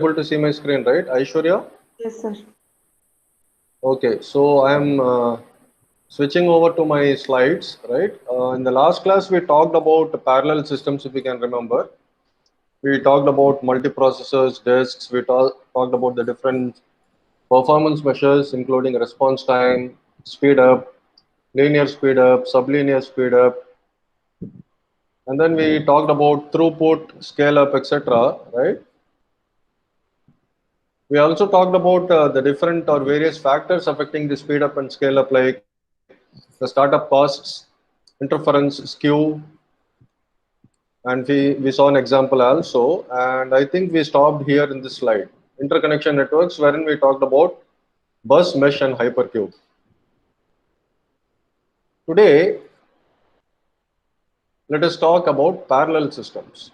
able to see my screen, right, Aishwarya? Yes, sir. Okay, so I'm switching over to my slides, right? In the last class, we talked about parallel systems, if you can remember. We talked about multiprocessors, disks. Talked about the different performance measures, including response time, speed up, linear speed up, sublinear speed up, and then we talked about throughput, scale up, etc. Right? We also talked about the different or various factors affecting the speed up and scale up, like the startup costs, interference, skew, and we saw an example also. And I think we stopped here in this slide. Interconnection networks, wherein we talked about bus, mesh, and hypercube. Today, let us talk about parallel systems.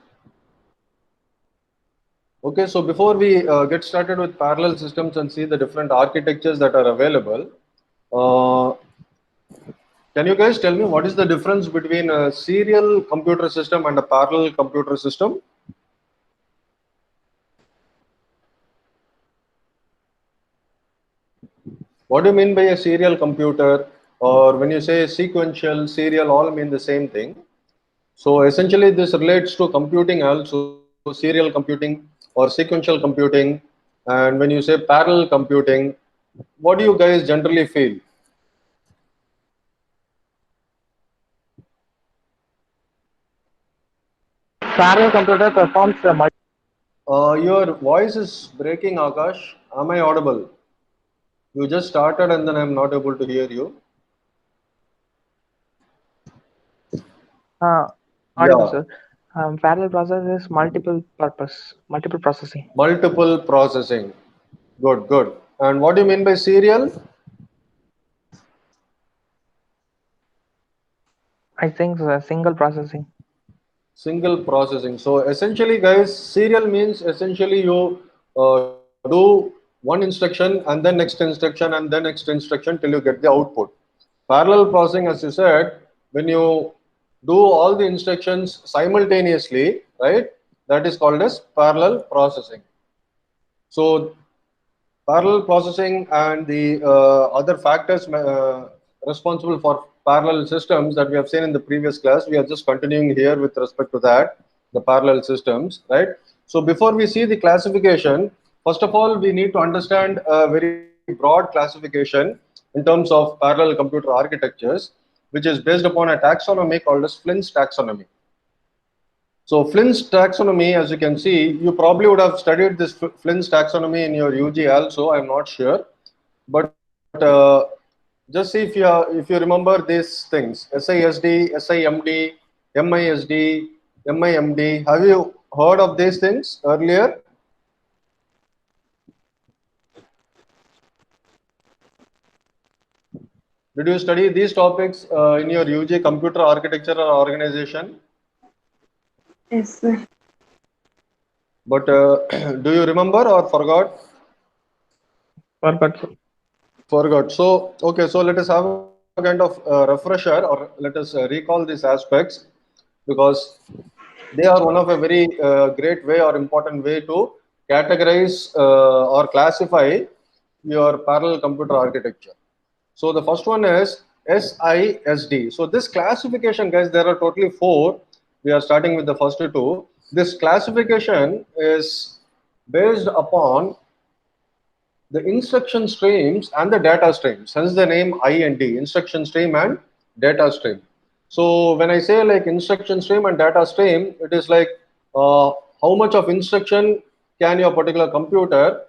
Okay, so before we get started with parallel systems and see the different architectures that are available, uh, can you guys tell me what is the difference between a serial computer system and a parallel computer system? What do you mean by a serial computer? Or when you say sequential, serial, all mean the same thing. So essentially, this relates to computing also, serial computing or sequential computing. And when you say parallel computing, what do you guys generally feel? Parallel computer performs the Your voice is breaking, Akash. Am I audible? You just started and then I'm not able to hear you. audible, Yeah, sir. Parallel process is multiple processing. multiple processing. Good, good. And what do you mean by serial? I think single processing. Single processing. So essentially, guys, serial means essentially you do one instruction and then next instruction and then next instruction till you get the output. Parallel processing, as you said, when you do all the instructions simultaneously, right? That is called as parallel processing. So parallel processing and the other factors responsible for parallel systems that we have seen in the previous class, we are just continuing here with respect to that, the parallel systems, right? So before we see the classification, first of all, we need to understand a very broad classification in terms of parallel computer architectures, which is based upon a taxonomy called as Flynn's taxonomy. So Flynn's taxonomy, as you can see, you probably would have studied this Flynn's taxonomy in your UG also. I'm not sure, but just see if you remember these things: SISD, SIMD, MISD, MIMD. Have you heard of these things earlier? Did you study these topics in your UG computer architecture or organization? Yes, sir. But do you remember or forgot? Forgot. Sir. Forgot. So, okay, so let us have a kind of refresher or let us recall these aspects because they are one of a very great way or important way to categorize or classify your parallel computer architecture. So the first one is SISD. So this classification, guys, there are totally four. We are starting with the first two. This classification is based upon the instruction streams and the data streams, hence the name IND, instruction stream and data stream. So when I say like instruction stream and data stream, it is like how much of instruction can your particular computer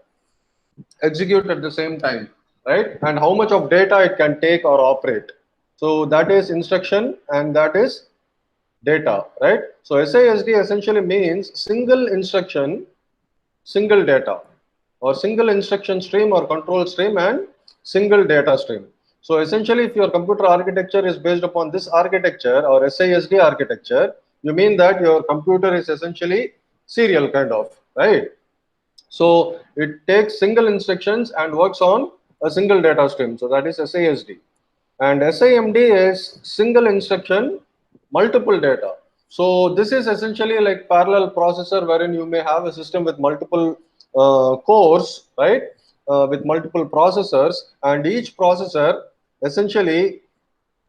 execute at the same time, right? And how much of data it can take or operate. So that is instruction and that is data, right? So SISD essentially means single instruction, single data, or single instruction stream or control stream and single data stream. So essentially, if your computer architecture is based upon this architecture or SISD architecture, you mean that your computer is essentially serial kind of, right? So it takes single instructions and works on a single data stream. So that is SISD. And SIMD is single instruction, multiple data. So this is essentially like parallel processor wherein you may have a system with multiple cores, right, with multiple processors, and each processor essentially,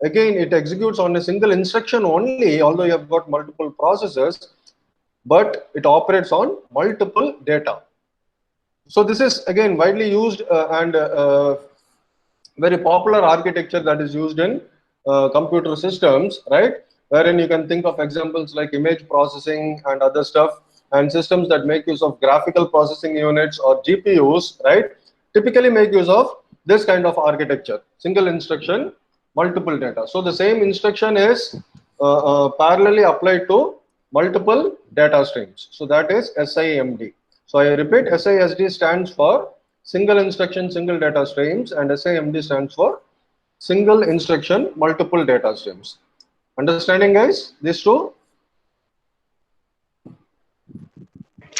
again, it executes on a single instruction only, although you have got multiple processors, but it operates on multiple data. So this is again widely used and very popular architecture that is used in computer systems, right? Wherein you can think of examples like image processing and other stuff, and systems that make use of graphical processing units or GPUs, right? Typically make use of this kind of architecture, single instruction, multiple data. So the same instruction is parallelly applied to multiple data streams. So that is SIMD. So I repeat, SISD stands for single instruction, single data streams, and SIMD stands for single instruction, multiple data streams. Understanding, guys, these two?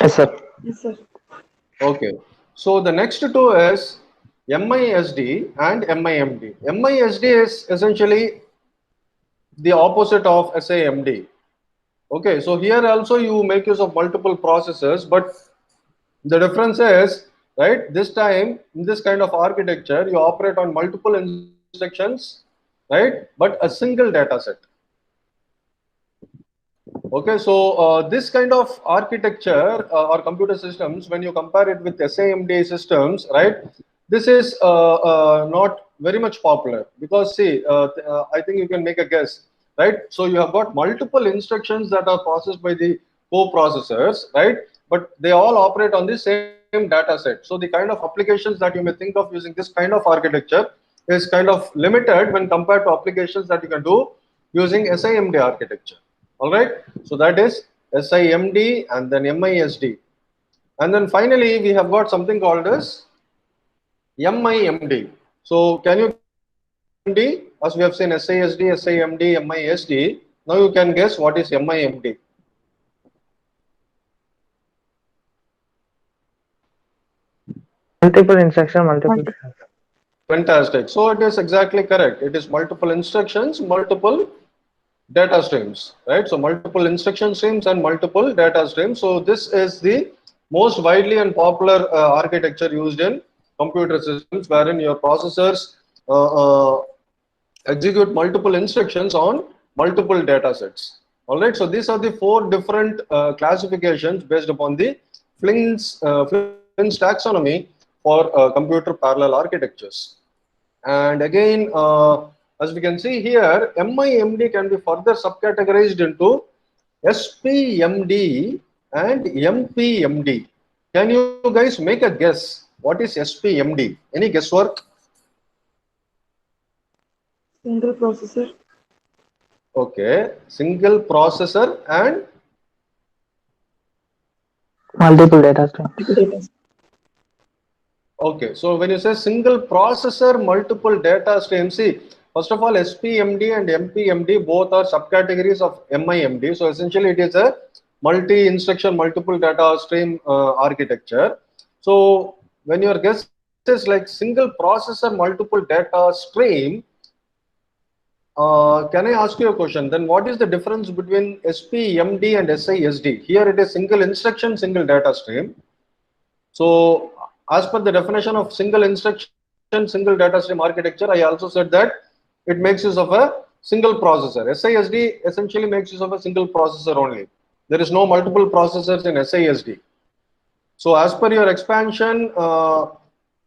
Yes, sir. Yes, sir. Okay. So the next two is MISD and MIMD. MISD is essentially the opposite of SIMD. Okay, so here also you make use of multiple processors, but the difference is, right, this time in this kind of architecture, you operate on multiple instructions, right, but a single data set. Okay, so this kind of architecture or computer systems, when you compare it with SIMD systems, right, this is not very much popular because see, I think you can make a guess, right? So you have got multiple instructions that are processed by the co-processors, right? But they all operate on the same data set. So the kind of applications that you may think of using this kind of architecture is kind of limited when compared to applications that you can do using SIMD architecture. All right, so that is SIMD and then MISD. And then finally, we have got something called as MIMD. So can you MD, as we have seen SISD, SIMD, MISD. Now you can guess what is MIMD. Multiple instruction, multiple. Fantastic. So it is exactly correct. It is multiple instructions, multiple data streams, right? So multiple instruction streams and multiple data streams. So this is the most widely and popular architecture used in computer systems, wherein your processors execute multiple instructions on multiple data sets. All right, so these are the four different classifications based upon the Flynn's taxonomy for computer parallel architectures. And again, as we can see here, MIMD can be further subcategorized into SPMD and MPMD. Can you guys make a guess? What is SPMD? Any guesswork? Single processor. Okay, single processor and Multiple data streams. Data. okay, so when you say single processor, multiple data streams, see, first of all, SPMD and MPMD both are subcategories of MIMD. So essentially, it is a multi-instruction, multiple data stream architecture. So when your guess is like single processor, multiple data stream, can I ask you a question? Then what is the difference between SPMD and SISD? Here it is single instruction, single data stream. So as per the definition of single instruction, single data stream architecture, I also said that it makes use of a single processor. SISD essentially makes use of a single processor only. There is no multiple processors in SISD. So as per your expansion,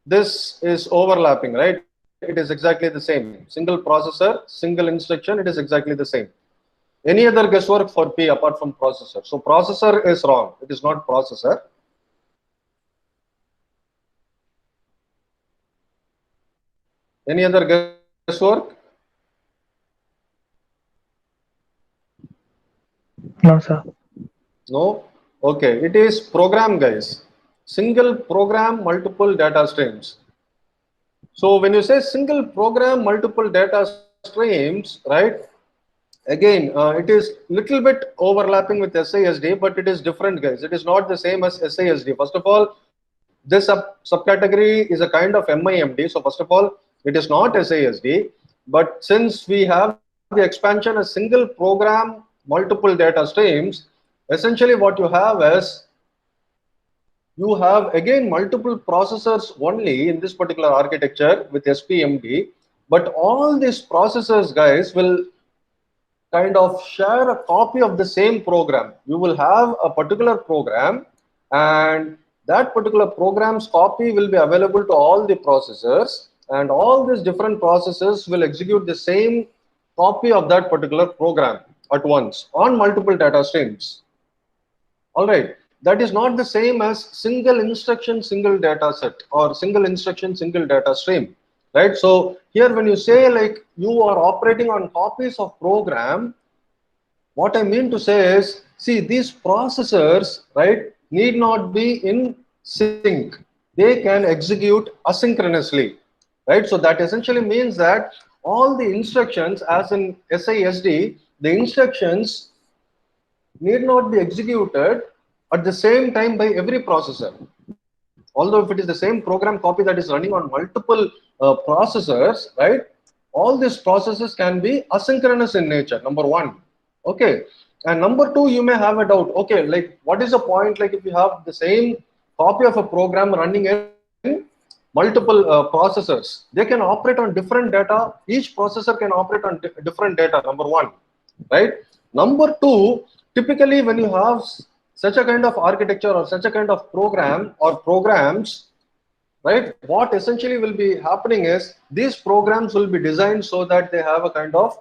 this is overlapping, right? It is exactly the same. Single processor, single instruction, it is exactly the same. Any other guesswork for P apart from processor? So processor is wrong. It is not processor. Any other guesswork? No, sir. No? Okay, it is program, guys. Single program, multiple data streams. So when you say single program, multiple data streams, right? Again, it is little bit overlapping with SISD, but it is different, guys. It is not the same as SISD. First of all, this subcategory is a kind of MIMD. So first of all, it is not SISD, but since we have the expansion as single program, multiple data streams, essentially what you have is you have again multiple processors only in this particular architecture with SPMD, but all these processors, guys, will kind of share a copy of the same program. You will have a particular program, and that particular program's copy will be available to all the processors, and all these different processors will execute the same copy of that particular program at once on multiple data streams. All right, that is not the same as single instruction, single data set, or single instruction, single data stream, right? So here, when you say like you are operating on copies of program, what I mean to say is, see, these processors, right, need not be in sync. They can execute asynchronously, right? So that essentially means that all the instructions, as in SISD, the instructions need not be executed at the same time by every processor. Although if it is the same program copy that is running on multiple processors, right, all these processes can be asynchronous in nature, number one. Okay, and number two, you may have a doubt, okay, like what is the point, like if you have the same copy of a program running in multiple processors, they can operate on different data. Each processor can operate on different data, number one, right? Number two, typically when you have such a kind of architecture or such a kind of program or programs, right, what essentially will be happening is these programs will be designed so that they have a kind of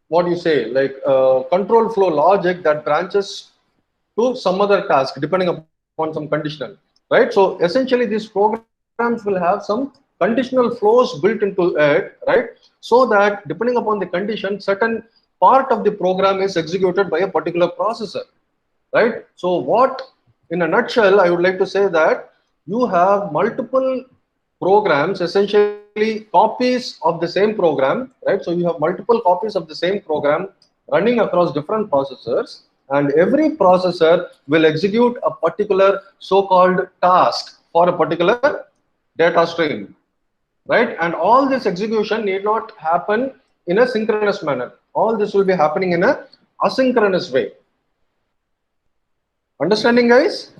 what you say, like control flow logic that branches to some other task depending upon some conditional, right? So essentially these programs will have some conditional flows built into it, right? So that depending upon the condition, certain part of the program is executed by a particular processor, right? So what, in a nutshell, I would like to say that you have multiple programs, essentially copies of the same program, right? So you have multiple copies of the same program running across different processors, and every processor will execute a particular so-called task for a particular data stream, right? And all this execution need not happen in a synchronous manner. All this will be happening in a asynchronous way. Understanding, guys?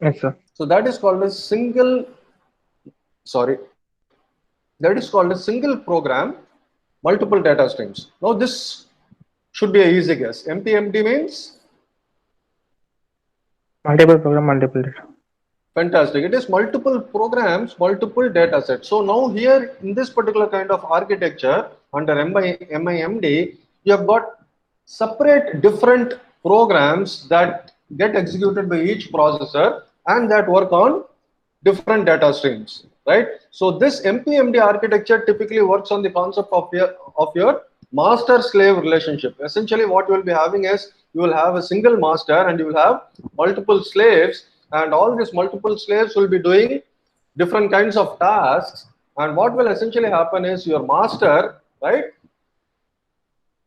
Yes, sir. So that is called a sorry, that is called a single program, multiple data streams. Now this should be an easy guess. MPMD means? Multiple program, multiple data. Fantastic. It is multiple programs, multiple data sets. So now here in this particular kind of architecture under MIMD, you have got separate different programs that get executed by each processor and that work on different data streams, right? So this MPMD architecture typically works on the concept of your master slave relationship. Essentially what you will be having is you will have a single master and you will have multiple slaves, and all these multiple slaves will be doing different kinds of tasks. And what will essentially happen is your master, right,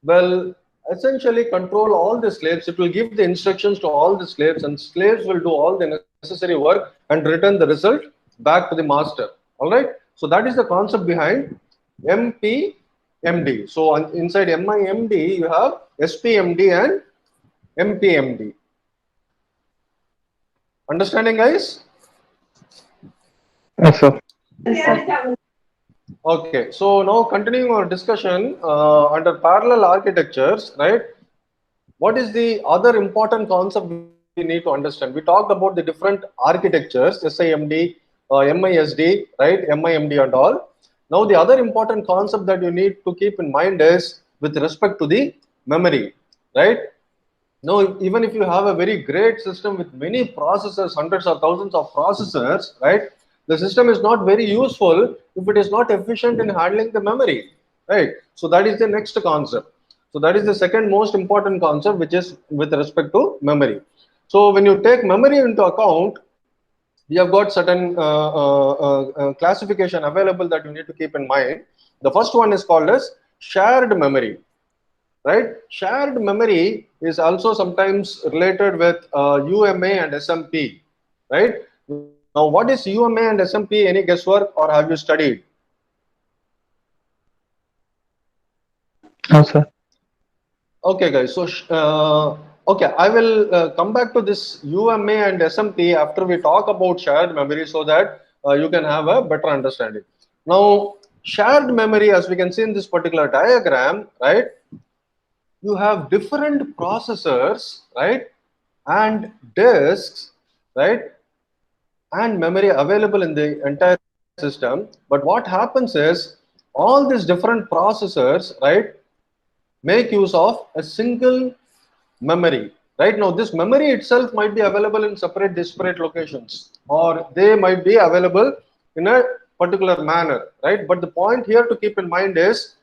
will essentially control all the slaves. It will give the instructions to all the slaves, and slaves will do all the necessary work and return the result back to the master. All right. So that is the concept behind MPMD. So inside MIMD, you have SPMD and MPMD. Understanding, guys? Yes, sir. Yes, sir. Okay, so now continuing our discussion under parallel architectures, right? What is the other important concept we need to understand? We talked about the different architectures, SIMD, MISD, right? MIMD and all. Now the other important concept that you need to keep in mind is with respect to the memory, right? Now, even if you have a very great system with many processors, hundreds or thousands of processors, right? The system is not very useful if it is not efficient in handling the memory, right? So that is the next concept. So that is the second most important concept, which is with respect to memory. So when you take memory into account, we have got certain classification available that you need to keep in mind. The first one is called as shared memory, right? Shared memory is also sometimes related with UMA and SMP, right? Now, what is UMA and SMP? Any guesswork, or have you studied? No, sir. Okay, guys. So Okay, I will come back to this UMA and SMP after we talk about shared memory so that you can have a better understanding. Now, shared memory, as we can see in this particular diagram, right? You have different processors, right? And disks, right? And memory available in the entire system. But what happens is all these different processors, right, make use of a single memory. Right now, this memory itself might be available in separate disparate locations, or they might be available in a particular manner, right? But the point here to keep in mind is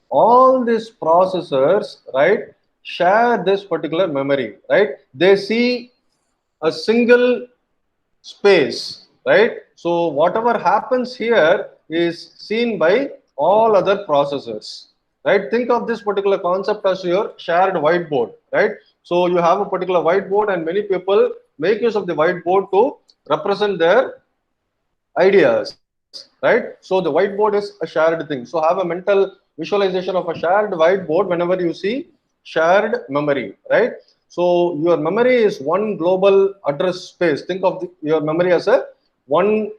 all these processors, right, share this particular memory, right? They see a single space, right? So whatever happens here is seen by all other processors, right? Think of this particular concept as your shared whiteboard, right? So you have a particular whiteboard and many people make use of the whiteboard to represent their ideas, right? So the whiteboard is a shared thing. So have a mental visualization of a shared whiteboard whenever you see shared memory, right? So your memory is one global address space. Think of your memory as a one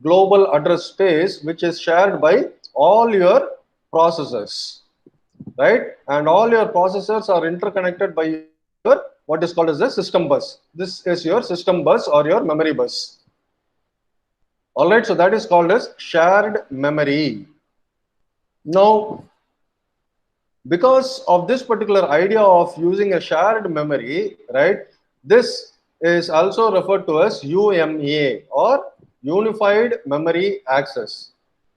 global address space which is shared by all your processors, right? And all your processors are interconnected by your what is called as a system bus. This is your system bus or your memory bus. All right, so that is called as shared memory. Now, because of this particular idea of using a shared memory, right, this is also referred to as UMA or Unified Memory Access,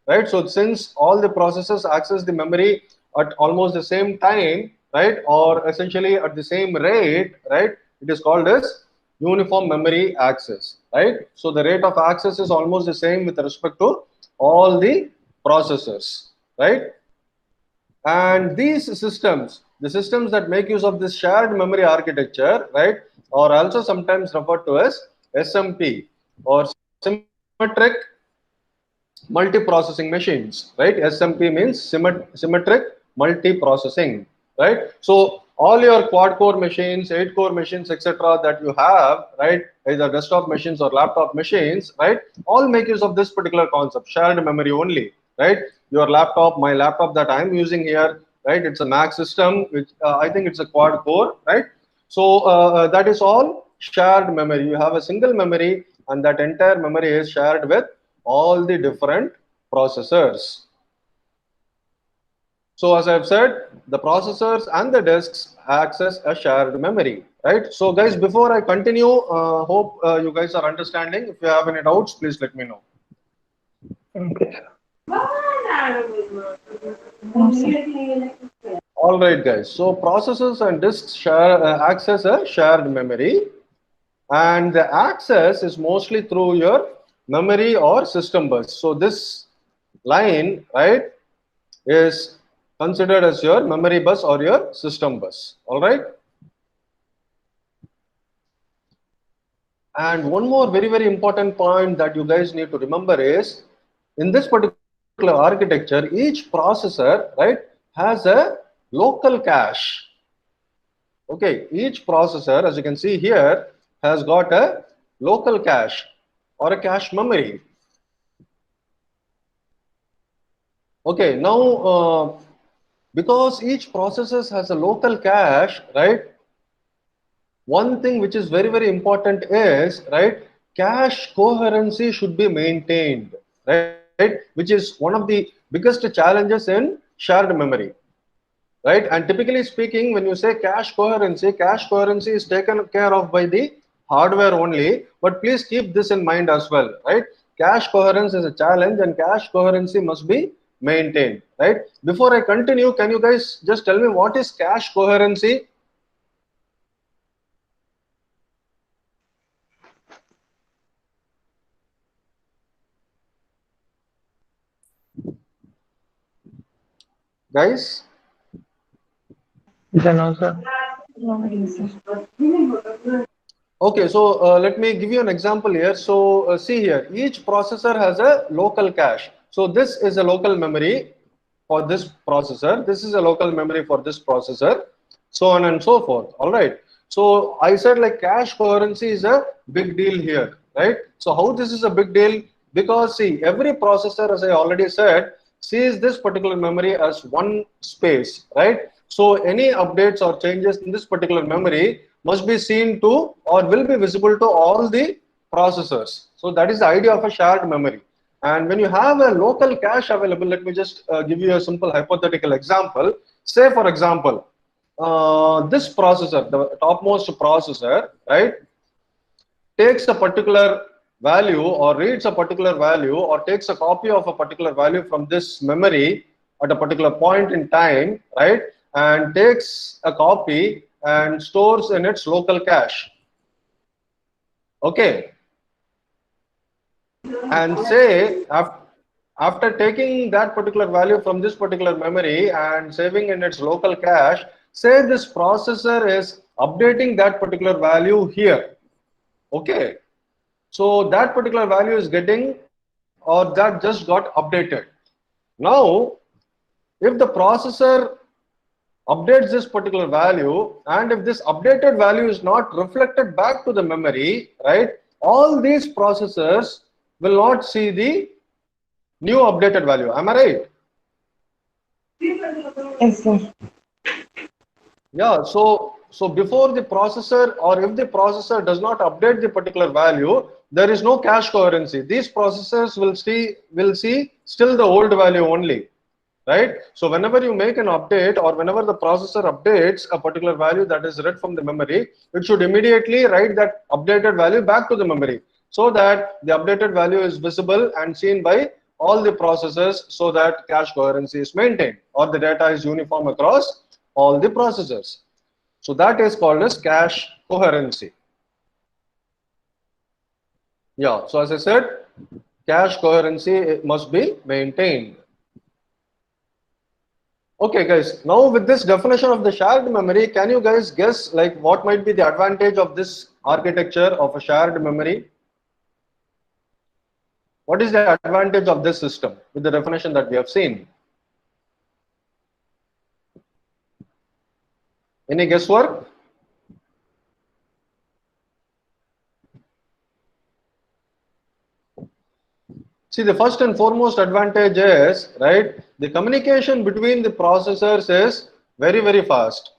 right? So since all the processes access the memory at almost the same time, right, or essentially at the same rate, right, it is called as uniform memory access, right? So the rate of access is almost the same with respect to all the processors, right? And these systems, the systems that make use of this shared memory architecture, right, are also sometimes referred to as SMP or symmetric multiprocessing machines, right? SMP means symmetric multiprocessing, right? So all your quad core machines, 8-core machines, etc., that you have, right, either desktop machines or laptop machines, right, all make use of this particular concept, shared memory only, right? Your laptop, my laptop that I'm using here, right, it's a Mac system, which I think it's a quad core, right? So that is all shared memory. You have a single memory, and that entire memory is shared with all the different processors. So as I've said, the processors and the disks access a shared memory, right? So guys, before I continue, hope you guys are understanding. If you have any doubts, please let me know. Okay, sir. All right, guys. So processors and disks share access a shared memory, and the access is mostly through your memory or system bus. So this line, right, is considered as your memory bus or your system bus. All right. And one more very important point that you guys need to remember is, in this particular architecture, each processor, right, has a local cache. Okay, each processor, as you can see here, has got a local cache or a cache memory. Okay, now because each processor has a local cache, right? One thing which is very important is, right, cache coherency should be maintained, right? Which is one of the biggest challenges in shared memory, right? And typically speaking, when you say cache coherency is taken care of by the hardware only, but please keep this in mind as well, right? Cache coherence is a challenge and cache coherency must be maintained, right? Before I continue, can you guys just tell me what is cache coherency? Guys? No, sir. No, yes, sir. Okay, so let me give you an example here. So see here, each processor has a local cache. So this is a local memory for this processor. This is a local memory for this processor, so on and so forth. All right. So I said like cache coherency is a big deal here, right? So how this is a big deal? Because see, every processor, as I already said, sees this particular memory as one space, right? So any updates or changes in this particular memory must be seen to or will be visible to all the processors. So that is the idea of a shared memory. And when you have a local cache available, let me just give you a simple hypothetical example. Say, for example, this processor, the topmost processor, right, takes a particular value or reads a particular value or takes a copy of a particular value from this memory at a particular point in time, right, and takes a copy and stores in its local cache. Okay, and say after taking that particular value from this particular memory and saving in its local cache, say this processor is updating that particular value here. Okay, so that particular value is getting or that just got updated. Now if the processor updates this particular value, and if this updated value is not reflected back to the memory, right, all these processors will not see the new updated value. Am I right? Yes, sir. Yeah, so before the processor, or if the processor does not update the particular value, there is no cache coherency. These processors will see still the old value only, right? So whenever you make an update or whenever the processor updates a particular value that is read from the memory, it should immediately write that updated value back to the memory so that the updated value is visible and seen by all the processors, so that cache coherency is maintained or the data is uniform across all the processors. So that is called as cache coherency. Yeah, so as I said, cache coherency must be maintained. Okay, guys, now with this definition of the shared memory, can you guys guess like what might be the advantage of this architecture of a shared memory? What is the advantage of this system with the definition that we have seen? Any guesswork? See, the first and foremost advantage is, right, the communication between the processors is very, very fast.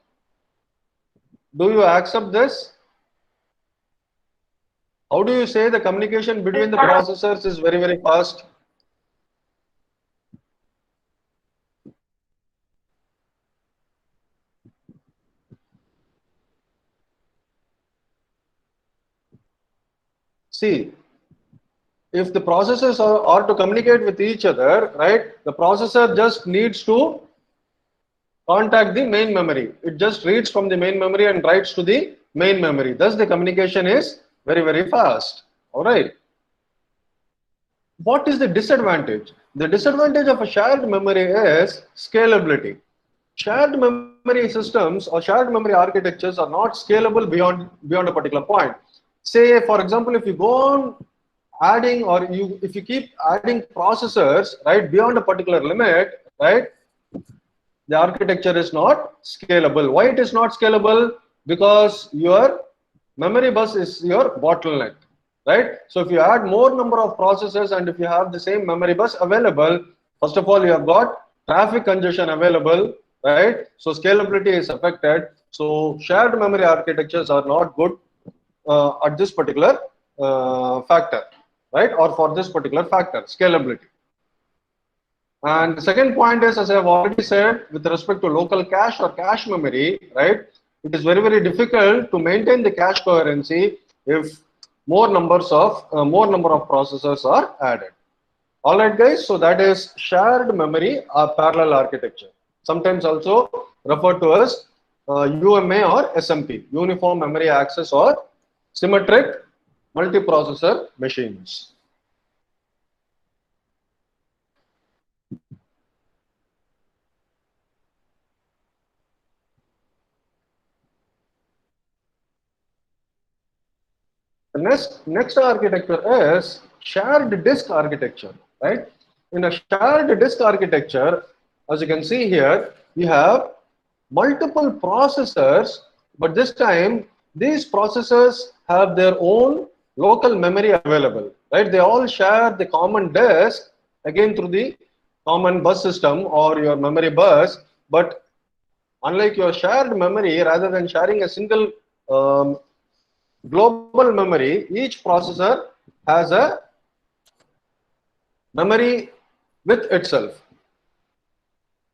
Do you accept this? How do you say the communication between the processors is very, very fast? See, if the processors are to communicate with each other, right, the processor just needs to contact the main memory. It just reads from the main memory and writes to the main memory. Thus, the communication is very, very fast. All right. What is the disadvantage? The disadvantage of a shared memory is scalability. Shared memory systems or shared memory architectures are not scalable beyond a particular point. Say, for example, if you go on adding, or if you keep adding processors, right, beyond a particular limit, right, the architecture is not scalable. Why it is not scalable? Because your memory bus is your bottleneck, right? So if you add more number of processors and if you have the same memory bus available, first of all, you have got traffic congestion available, right? So scalability is affected. So shared memory architectures are not good at this particular factor, right? Or for this particular factor, scalability. And the second point is, as I have already said, with respect to local cache or cache memory, right? It is very, very difficult to maintain the cache coherency if more number of processors are added. All right, guys. So that is shared memory or parallel architecture. Sometimes also referred to as UMA or SMP, Uniform Memory Access or Symmetric Multiprocessor Machines. The next architecture is shared disk architecture, right? In a shared disk architecture, as you can see here, you have multiple processors, but this time these processors have their own local memory available, right? They all share the common disk, again through the common bus system or your memory bus. But unlike your shared memory, rather than sharing a single global memory, each processor has a memory with itself,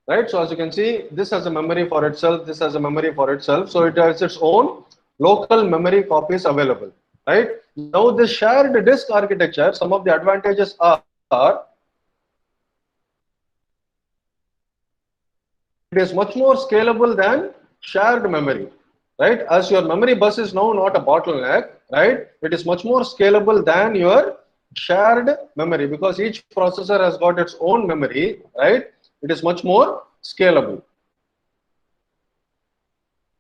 right? So as you can see, this has a memory for itself, this has a memory for itself. So it has its own local memory copies available, right? Now this shared disk architecture, some of the advantages are it is much more scalable than shared memory, right? As your memory bus is now not a bottleneck, right? It is much more scalable than your shared memory because each processor has got its own memory, right? It is much more scalable.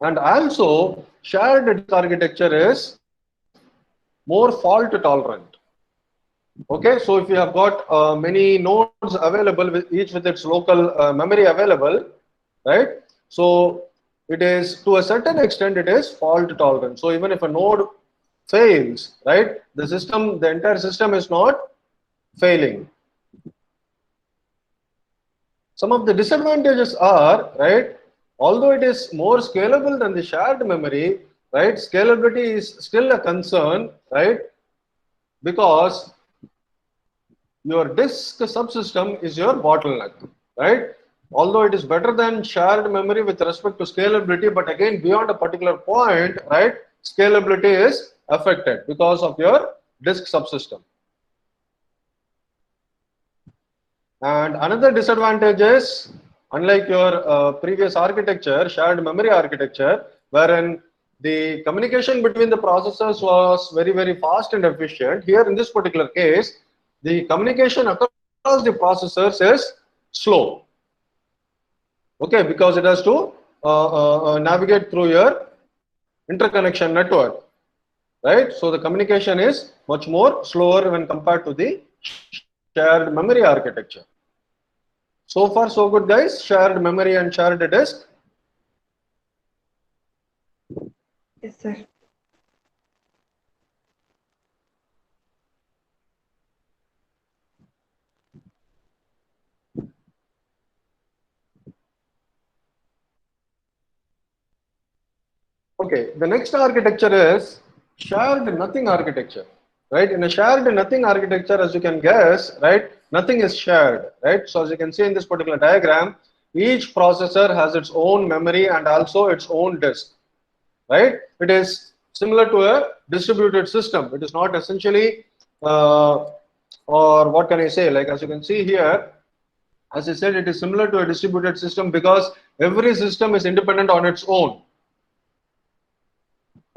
And also, shared disk architecture is more fault tolerant. Okay, so if you have got many nodes available with each with its local memory available, right? So it is to a certain extent it is fault tolerant. So even if a node fails, right, the entire system is not failing. Some of the disadvantages are, right, although it is more scalable than the shared memory, right, scalability is still a concern, right, because your disk subsystem is your bottleneck, right? Although it is better than shared memory with respect to scalability, but again, beyond a particular point, right, scalability is affected because of your disk subsystem. And another disadvantage is, unlike your previous architecture, shared memory architecture, wherein the communication between the processors was very, very fast and efficient, here in this particular case, the communication across the processors is slow. Okay, because it has to navigate through your interconnection network, right? So the communication is much more slower when compared to the shared memory architecture. So far, so good, guys. Shared memory and shared disk. Yes, sir. Okay, the next architecture is shared nothing architecture, right? In a shared nothing architecture, as you can guess, right, nothing is shared, right? So as you can see in this particular diagram, each processor has its own memory and also its own disk, right? It is similar to a distributed system. It is not essentially, or what can I say? Like as you can see here, as I said, it is similar to a distributed system because every system is independent on its own.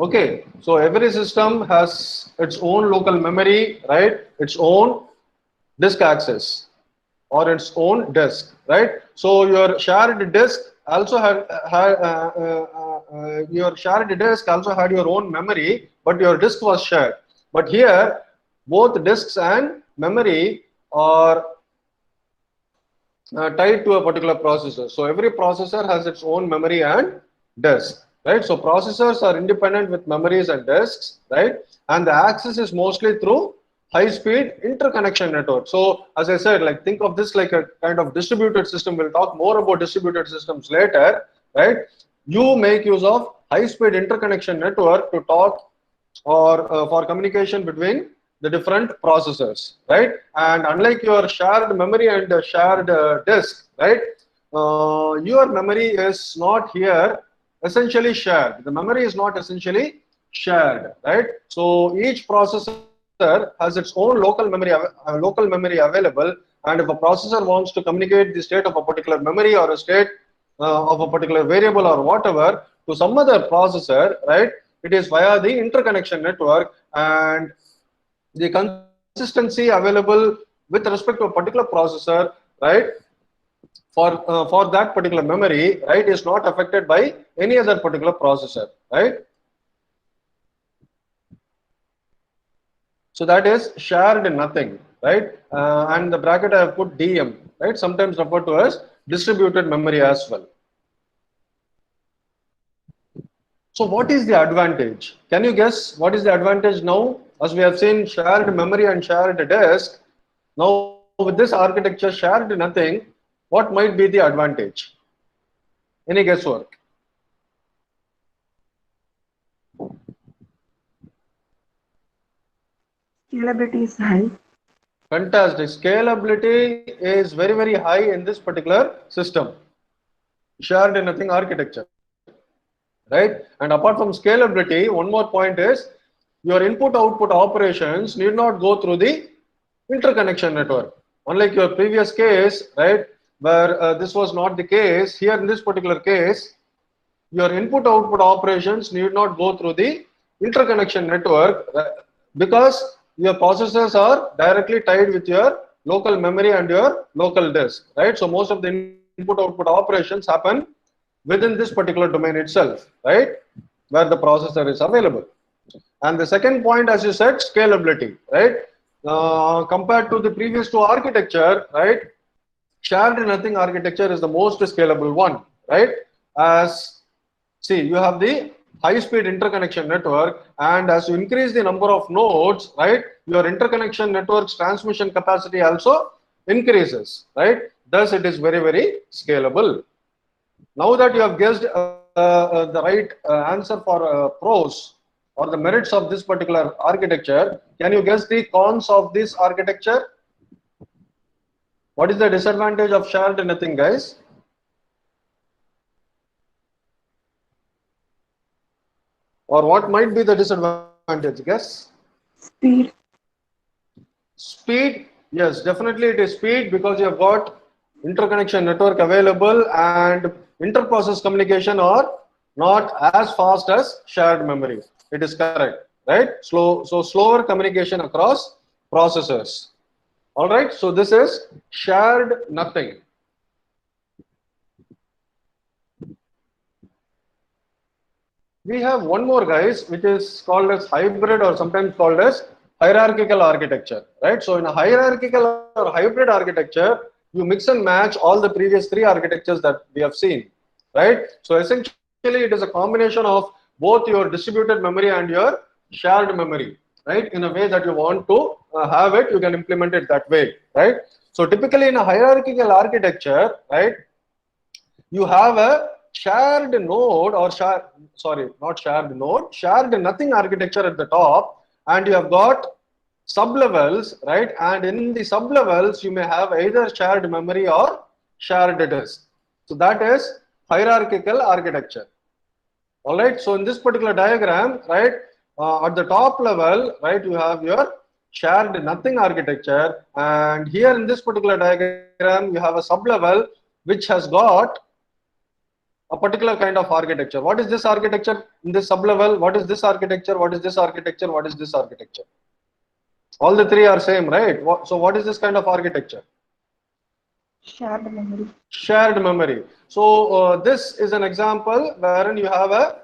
Okay, so every system has its own local memory, right? Its own disk access or its own disk, right? So your shared disk also your shared disk also had your own memory, but your disk was shared. But here, both disks and memory are tied to a particular processor. So every processor has its own memory and disk, right? So processors are independent with memories and disks, right? And the access is mostly through high-speed interconnection network. So as I said, like think of this like a kind of distributed system. We'll talk more about distributed systems later, right? You make use of high-speed interconnection network to talk or for communication between the different processors, right? And unlike your shared memory and shared disk, right? Your memory is not here essentially shared. The memory is not essentially shared, right? So each processor has its own local memory available, and if a processor wants to communicate the state of a particular memory or a state of a particular variable or whatever to some other processor, right? It is via the interconnection network, and the consistency available with respect to a particular processor, right, for that particular memory, right, is not affected by any other particular processor, right? So that is shared nothing, right? And the bracket I have put DM, right, sometimes referred to as distributed memory as well. So what is the advantage? Can you guess what is the advantage now? As we have seen shared memory and shared disk, now with this architecture shared nothing, what might be the advantage? Any guesswork? Scalability is high. Fantastic. Scalability is very, very high in this particular system. Shared nothing architecture. Right? And apart from scalability, one more point is your input output operations need not go through the interconnection network. Unlike your previous case, right, where this was not the case, here in this particular case, your input output operations need not go through the interconnection network because your processors are directly tied with your local memory and your local disk, right? So most of the input output operations happen within this particular domain itself, right, where the processor is available. And the second point, as you said, scalability, right? Compared to the previous two architecture, right, shared nothing architecture is the most scalable one, right? As see, you have the high-speed interconnection network, and as you increase the number of nodes, right, your interconnection network's transmission capacity also increases, right? Thus, it is very, very scalable. Now that you have guessed the right answer for pros or the merits of this particular architecture, can you guess the cons of this architecture? What is the disadvantage of shared nothing, guys? Or what might be the disadvantage? Guess. Speed. Speed. Yes, definitely it is speed because you have got interconnection network available and inter-process communication are not as fast as shared memory. It is correct, right? So slower communication across processors. All right. So this is shared nothing. We have one more, guys, which is called as hybrid or sometimes called as hierarchical architecture, right? So in a hierarchical or hybrid architecture, you mix and match all the previous three architectures that we have seen, right? So essentially it is a combination of both your distributed memory and your shared memory, right? In a way that you want to have it, you can implement it that way, right? So typically in a hierarchical architecture, right, you have a shared node or shared nothing architecture at the top, and you have got sublevels, right? And in the sublevels, you may have either shared memory or shared disk. So that is hierarchical architecture. All right. So in this particular diagram, right, at the top level, right, you have your shared nothing architecture, and here in this particular diagram, you have a sublevel which has got a particular kind of architecture. What is this architecture in this sublevel? What is this architecture? What is this architecture? What is this architecture? All the three are same, right? So what is this kind of architecture? Shared memory. Shared memory. So this is an example wherein you have a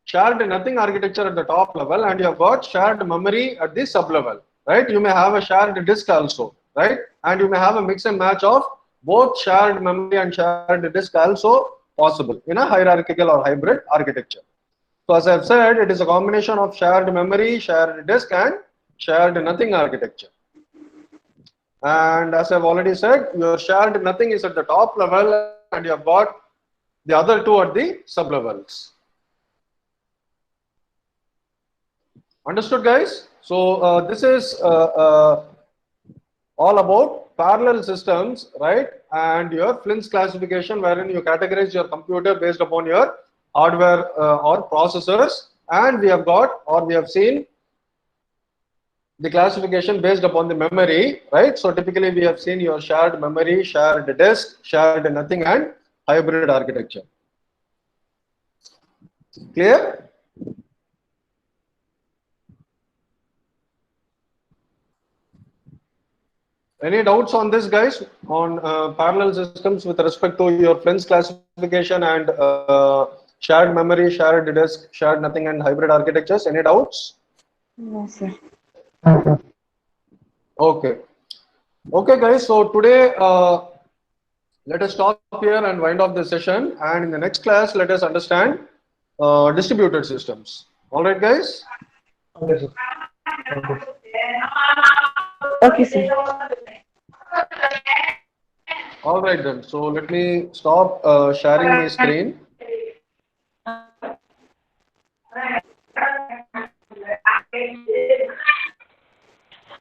shared nothing architecture at the top level and you have got shared memory at the sublevel, right? You may have a shared disk also, right? And you may have a mix and match of both shared memory and shared disk also possible in a hierarchical or hybrid architecture. So as I've said, it is a combination of shared memory, shared disk, and shared nothing architecture. And as I've already said, your shared nothing is at the top level and you have got the other two at the sublevels. Understood, guys? So this is all about parallel systems, right? And your Flint's classification, wherein you categorize your computer based upon your hardware or processors. And we have got, or we have seen, the classification based upon the memory, right? So typically we have seen your shared memory, shared disk, shared nothing, and hybrid architecture. Clear? Any doubts on this, guys, on parallel systems with respect to your Flint's classification and shared memory, shared disk, shared nothing, and hybrid architectures? Any doubts? No, sir. Okay. Okay, guys. So today, let us stop here and wind up the session. And in the next class, let us understand distributed systems. All right, guys. Okay, sir. Okay. Okay, sir. All right then. So let me stop sharing my screen.